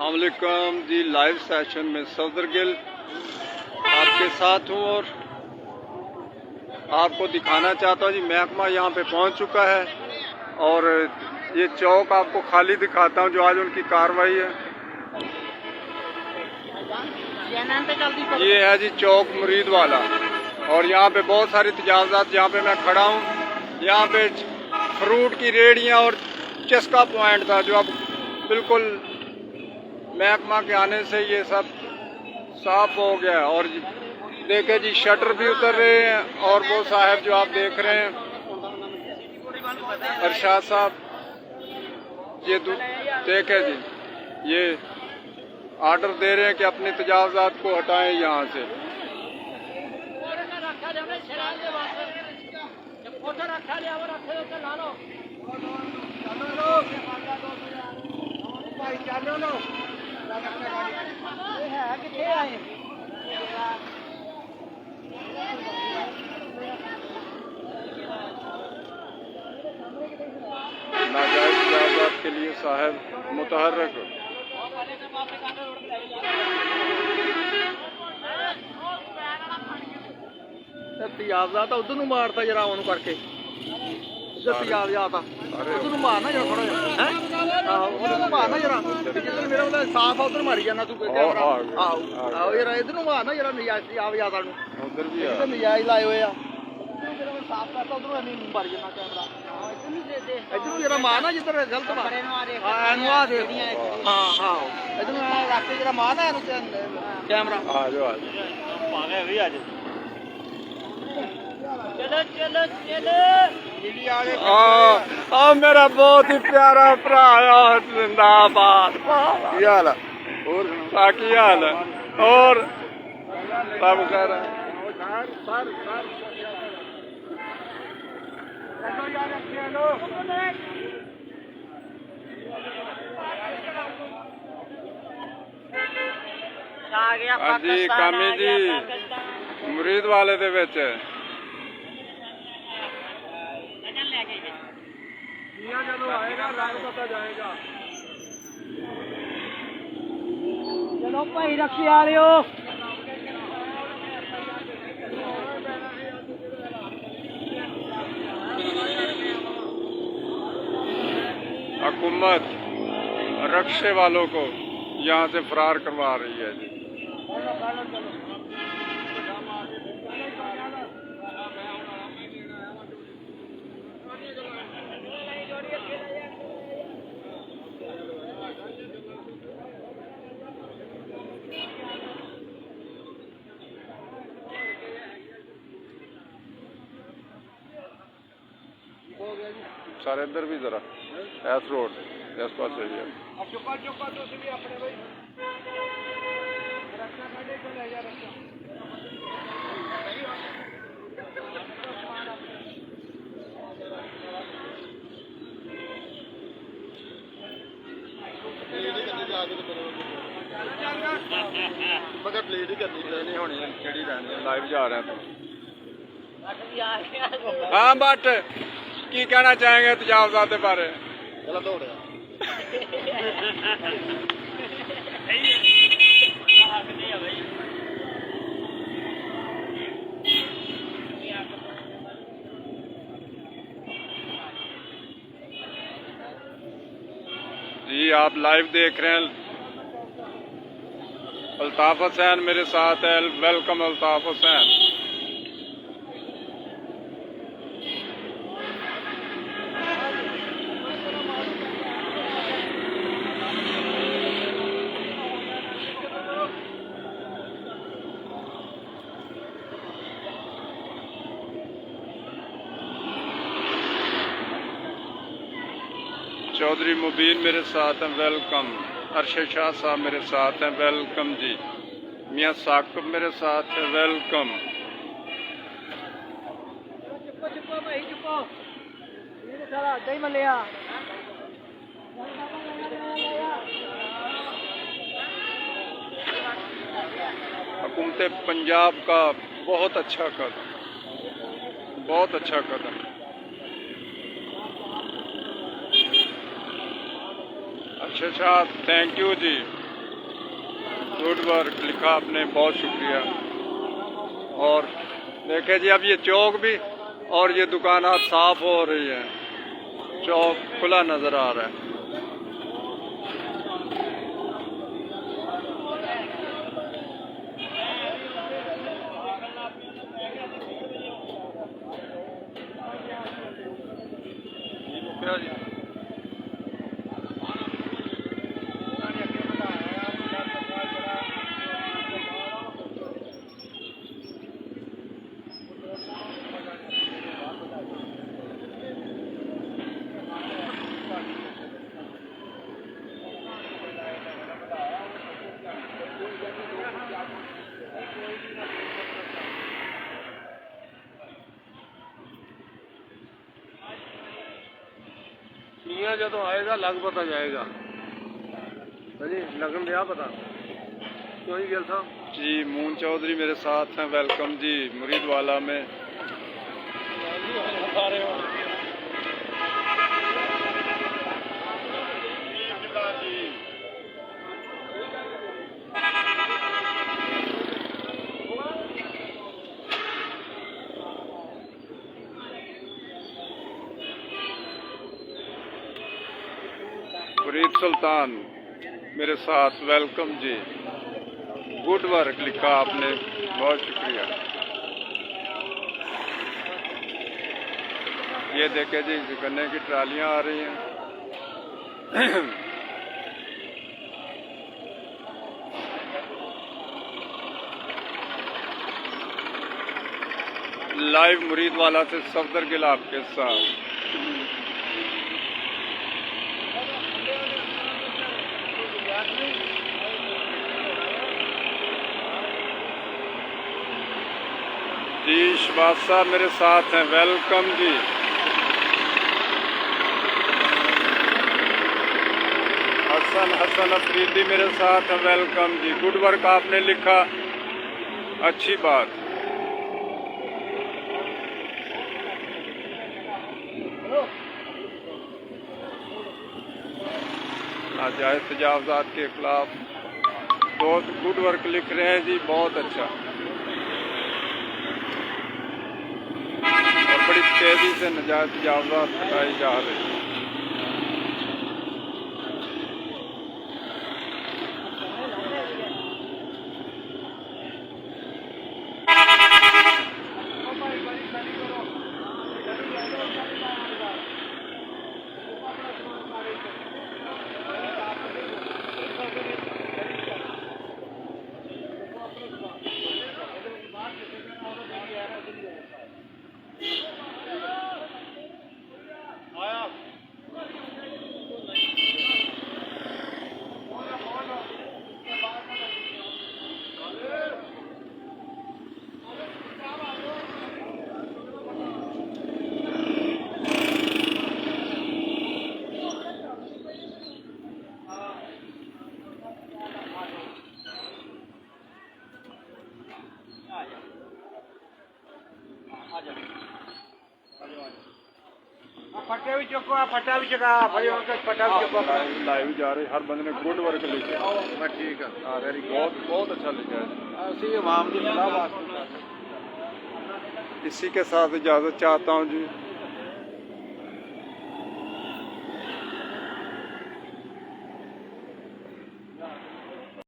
अस्सलामुअलैकुम जी। Live session में सफदर गिल आपके साथ हूँ और आपको दिखाना चाहता हूँ जी महकमा यहाँ पे पहुँच चुका है और ये चौक आपको खाली दिखाता हूँ जो आज उनकी कार्रवाई है। ये है जी चौक मुरीद वाला और यहाँ पे बहुत सारी तजावज़ात जहाँ पे मैं खड़ा हूँ। यहाँ पे फ्रूट की रेहड़ियाँ और चस्का पॉइंट था जो अब बिल्कुल महकमा के आने से ये सब साफ हो गया और देखे जी शटर भी उतर रहे हैं और वो साहब जो आप देख रहे हैं अरशाद साहब, ये देखे जी ये आर्डर दे रहे हैं कि अपनी तजावज़ात को हटाएं यहाँ से। नाजायज तजावज़ात के लिए साहब मुतहर्रिक तजावज़ात उधर नूं मारता जरा ओनू करके तजावज़ात उधर नूं मारना जरा थोड़ा जिहा है उधर नूं मारना जरा जिधर मेरा वाला साफ है उधर मारी जाना तू कैमरा आओ जरा इधर नूं मारना जरा तजावज़ात नूं उधर भी है नजायज लाए हुए आ साफ करता उधर नहीं मारी जाना कैमरा इधर जरा मारना जिधर गलत मार हाँ दे हाँ हाँ इधर रख के जरा मारना कैमरा आ जाओ भी आ जाओ चलो चलो चलो मेरा बहुत ही प्यारा भरा जिंदाबाद हाल है और बाकी हाल है और सब कह रहे हैं जी कामी जी मुरीद वाले दे विच चलो भाई रखी आ रहे हो हुकूमत रक्शे वालों को यहाँ से फरार करवा रही है जी। सारे इधर भी जरा एस रोड इस पास मगर प्लेट ही करनी रहनी होनी केड़ी रहनी लाइव जा रहे हैं तो हाँ बट की कहना चाहेंगे तजावज़ात के बारे? गलत हो रहा जी। आप लाइव देख रहे हैं। अल्ताफ हुसैन मेरे साथ है। वेलकम अल्ताफ हुसैन। चौधरी मुबीन मेरे साथ हैं, वेलकम। अरशद शाह साहब मेरे साथ हैं, वेलकम जी। मियाँ साकिब मेरे साथ हैं, वेलकम। हुकूमत पंजाब का बहुत अच्छा कदम, बहुत अच्छा कदम। अच्छा थैंक यू जी। गुड वर्क लिखा आपने, बहुत शुक्रिया। और देखे जी अब ये चौक भी और ये दुकानात साफ हो रही है, चौक खुला नजर आ रहा है। क्या जी जो आएगा लग पता जाएगा जी, लगन दिया पता क्यों ही गेल था जी। मून चौधरी मेरे साथ हैं, वेलकम जी मुरीदवाला में। फरीद सुल्तान मेरे साथ, वेलकम जी। गुड वर्क लिखा आपने, बहुत शुक्रिया। ये देखे जी गन्ने की ट्रालियां आ रही हैं। लाइव मुरीदवाला से सफदर गिला आपके साथ। जी शबाज साहब मेरे साथ हैं, वेलकम जी। हसन अफरीदी मेरे साथ हैं, वेलकम जी। गुड वर्क आपने लिखा, अच्छी बात। नाजायज तजावजात के खिलाफ बहुत गुड वर्क लिख रहे हैं जी, बहुत अच्छा। और बड़ी तेजी से नाजायज तजावजात हटाई जा रही है। फटा भी चुको, फटा भी चुका भाई, फटा भी चुको। लाइव जा रहे, हर बंदे ने गुड वर्क लिखा। ठीक है, वेरी बहुत बहुत अच्छा लिखा है। ਅਸੀਂ ਆਵਾਮ ਦੀ ਸਲਾਹ ਵਾਸਤੇ इसी के साथ इजाज़त चाहता हूँ जी।